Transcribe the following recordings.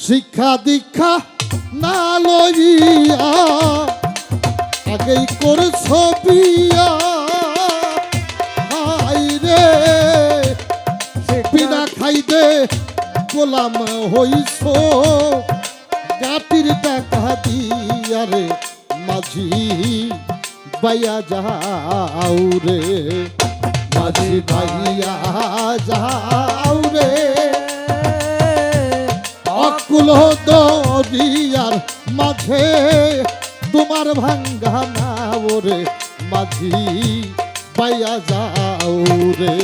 শিক্ষা দীক্ষা না লইয়া আগেই করছ বিয়া, হাই রে বিনা খাইতে গোলাম হইছ, গাটির টাকা দিয়া রে মাঝি বাইয়া যাও রে, মাঝি বাইয়া যাও রে, অকুল দরিয়ার মাঝে তোমার ভাঙ্গা নাও রে, মাঝি বাইয়া যাও রে।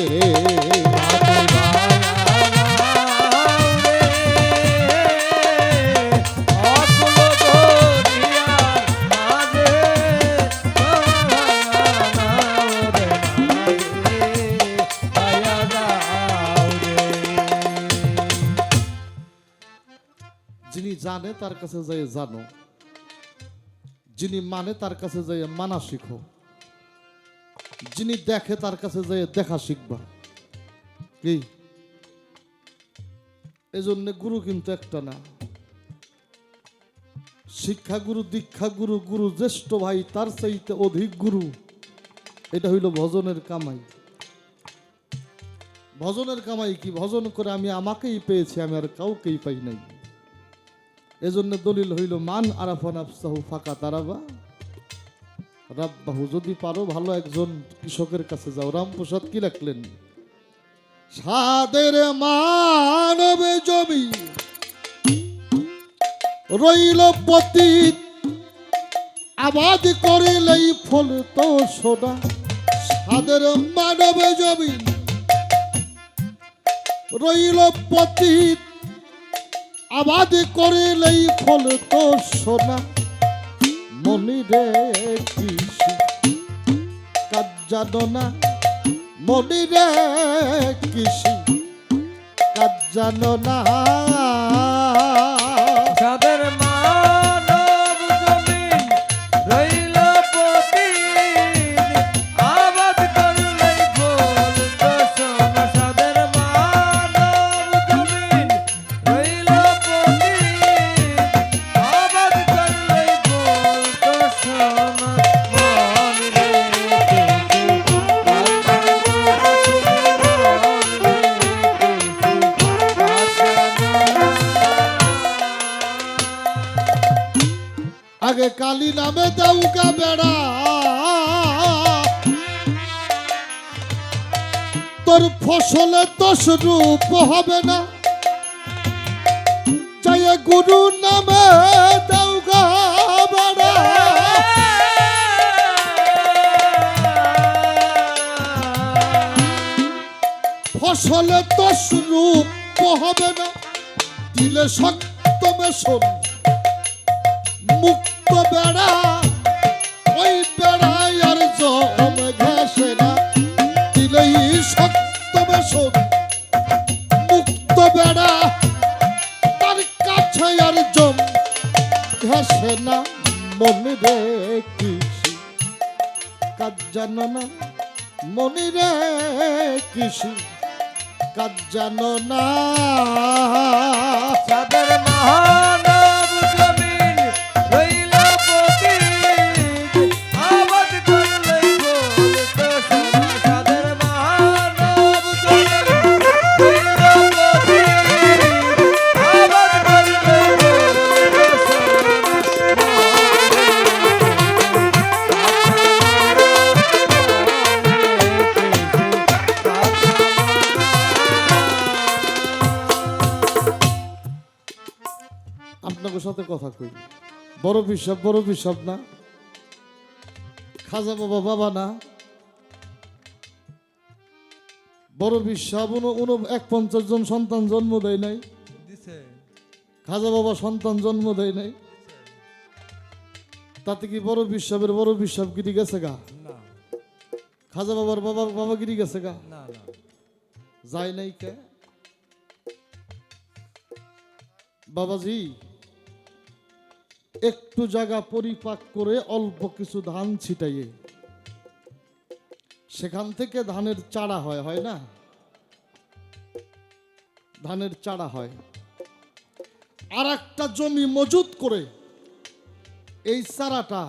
যিনি জানে তার কাছে যাই জানো, যিনি মানে তার কাছে যাই মানা শিখো, যিনি দেখে তার কাছে যাই দেখা শিখবা। কি এজন্য গুরু কিন্তু একটা না, শিক্ষা গুরু, দীক্ষা গুরু, গুরু জ্যেষ্ঠ ভাই তার চাইতে অধিক গুরু। এটা হইল ভজনের কামাই। ভজনের কামাই কি? ভজন করে আমি আমাকেই পেয়েছি, আমি আর কাউকেই পাই নাই। এজন্য দলিল হইল মান আরাফা নাফসাহু ফাকা তারাবা রাব্বাহু। যদি পারো ভালো একজন কৃষকের কাছে যাও। রামপ্রসাদ কি লিখলেন? সাদের মানব জমি রইল পতিত, আবাদ করিলেই ফল তো সোনা। সাদের মানব জমি রইল পতিত, আবাদ করিলেই ফল তো সোনা। মনিরে কৃষি কাজ জানো না, মনিরে কৃষি কাজ জানো না। সাদের মানব জমিন রইল পতিত, আবাদ করলেই ফল তো সোনা। সাদের মানব জমিন রইল পতিত, আবাদ করলেই ফল তো সোনা। মন রে আগে কালী নামে দাউকা বেড়া, তোর ফসলে দোষ রূপ হবে না। চাই গুরু নামে দাউকা বেড়া, ফসলে দোষ রূপ হবে না। দিলে শক্ত মেশন মুক্ত বেড়া, ওই বেড়ায় আর জম ঘেসে না। দিলেই শক্ত বেশন মুক্ত বেড়া, তার কাছে আর জম ঘেসে না। মনে রে কৃষি কাজ জানো না, মনে রে কৃষি কাজ জানো না। সাদের মানব জমিন রইল পতিত, আবাদ করলেই ফল তো সোনা। সাদের মানব জমিন রইল পতিত, আবাদ করলেই ফল তো আপনাদের সাথে কথা কই। বড় পিসাব, বড় পিসাব না, খাজা বাবা বাবা না, বড় পিসাব 51 জন সন্তান জন্ম দেয় নাই। খাজা বাবা সন্তান জন্ম দেয় নাই, তাতে কি বড় পিসাবের বড় পিসাবগিরি গেছে গা? খাজা বাবার বাবা বাবাগিরি গেছে গা? যায় নাই কে? বাবাজি একটু জায়গা পরিপাক করে অল্প কিছু ধান ছিটাইয়ে সেখান থেকে ধানের চারা হয়, হয় না? ধানের চারা হয়। আর একটা জমি মজুত করে এই চারাটা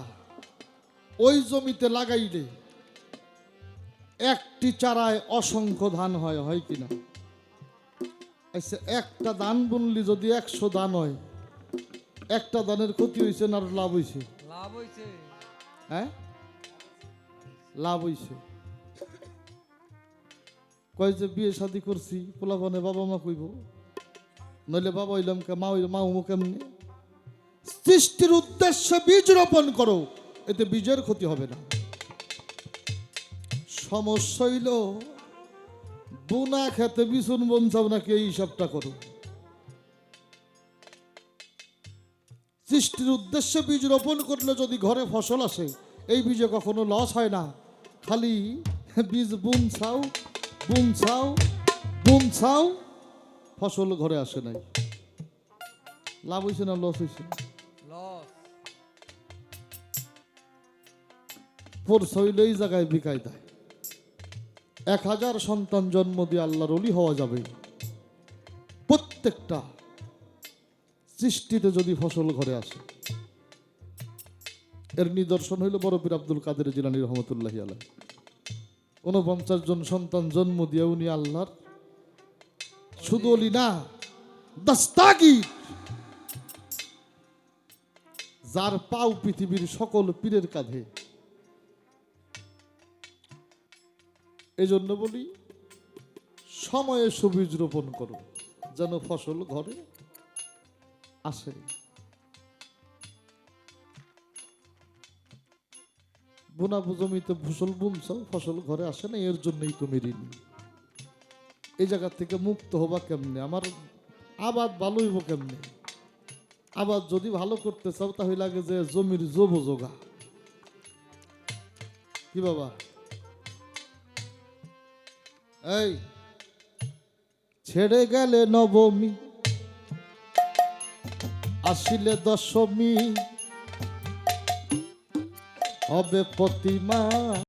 ওই জমিতে লাগাইলে একটি চারায় অসংখ্য ধান হয়, হয় কিনা? আচ্ছা, একটা ধান বুনলি যদি 100 ধান হয়, একটা ধানের ক্ষতি হয়েছে না লাভ হয়েছে? লাভ হইছে। হ্যাঁ, লাভ হয়েছে। কয় যে বিয়ে শাদি করছি, পোলাপানে বাবা মা কইব, নইলে বাবা হইলাম কে, মা হইল, মা হমু কেমনি? সৃষ্টির উদ্দেশ্যে বীজ রোপণ করো, এতে বীজের ক্ষতি হবে না। সমস্যা হইল বুনা খেতে বিছুন বনছাও নাকি, এই হিসাবটা করো। সৃষ্টির উদ্দেশ্যে বীজ রোপণ করলে যদি ঘরে ফসল আসে, এই বীজে কখনো লস হয় না। খালি বীজ বুনছাও বুনছাও বুনছাও, ফসল ঘরে আসে নাই। লাভ হয়েছে না লস হয়েছে? লস। পড়ছে হইলে এই জায়গায় বিকায় দেয়। 1000 সন্তান জন্ম দিয়ে আল্লাহর ওলি হওয়া যাবে। প্রত্যেকটা সৃষ্টিতে যদি ফসল ঘরে আসে, এর নিদর্শন হইল বড় পীর আব্দুল কাদের জিলানী রহমতুল্লাহি আলাইহ। 49 জন সন্তান জন্ম দিয়ে উনি আল্লাহর শুধু ওলি না, দাস্তাগীর, যার পাও পৃথিবীর সকল পীরের কাঁধে। এই জন্য বলি, সময়ে সবুজ রোপণ করো যেন ফসল ঘরে আসে। বোনা জমিতে ফসল বুনছাও, ফসল ঘরে আসে না, এর জন্যই তুমি ঋণী। এই জায়গা থেকে মুক্ত হবা কেমনে? আমার আবাদ ভালো হইব কেমনে? আবাদ যদি ভালো করতে চাও, তাহলে লাগে যে জমির জব জোগা। কি বাবা? এই ছেড়ে গেলে নবমী, আসিলে দশমী, হবে প্রতিমা।